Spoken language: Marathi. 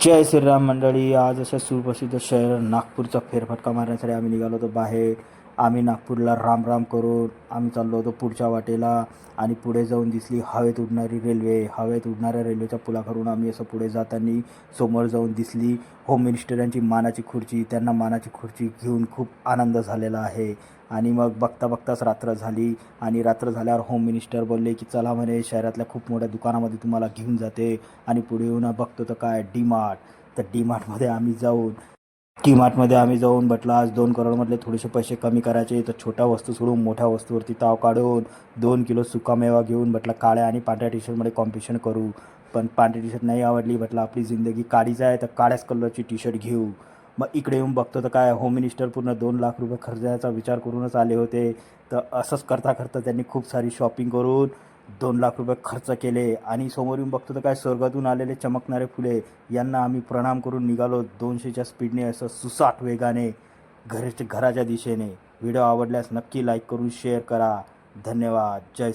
जय श्रीराम मंडळी. आज अशा सुप्रसिद्ध शहर नागपूरचा फेरफटका मारण्यासाठी आम्ही निघालो होतो बाहेर. आम्ही नागपूरला राम राम करून आम्ही चाललो होतो पुढच्या वाटेला आणि पुढे जाऊन दिसली हवेत उडणारी रेल्वे. हवेत उडणाऱ्या रेल्वेच्या पुलावरून आम्ही असं पुढे जाताना समोर जाऊन दिसली होम मिनिस्टर यांची मानाची खुर्ची. त्यांना मानाची खुर्ची घेऊन खूप आनंद झालेला आहे. आणि मग बघता बघताच रात्र झाली आणि रात्र झाल्यावर होम मिनिस्टर बोलले की चला म्हणे शहरातल्या खूप मोठ्या दुकानामध्ये तुम्हाला घेऊन जाते. आणि पुढे येऊन बघतो तर काय डीमार्ट. तर डीमार्टमध्ये आम्ही जाऊन म्हटलं आज 2 करोडमधले थोडेसे पैसे कमी करायचे. तर छोट्या वस्तू सोडून मोठ्या वस्तूवरती ताव काढून 2 किलो सुकामेवा घेऊन म्हटलं काळ्या आणि पांढऱ्या टी शर्टमध्ये कॉम्पिटिशन करू. पण पांढरी टी शर्ट नाही आवडली. म्हटलं आपली जिंदगी काळीच आहे तर काळ्याच कलरची टी शर्ट घेऊ. मग इकडे येऊन बघतो तर काय होम मिनिस्टर पूर्ण 2 लाख रुपये खर्चाचा विचार करूनच आले होते. तर असंच करता करता त्यांनी खूप सारी शॉपिंग करून 2 लाख रुपये खर्च केले. आणि समोर येऊन बघतो तर काय स्वर्गातून आलेले चमकणारे फुले यांना आम्ही प्रणाम करून निघालो 200च्या स्पीडने असं सुसाट वेगाने घराच्या दिशेने. व्हिडिओ आवडल्यास नक्की लाईक करून शेअर करा. धन्यवाद. जय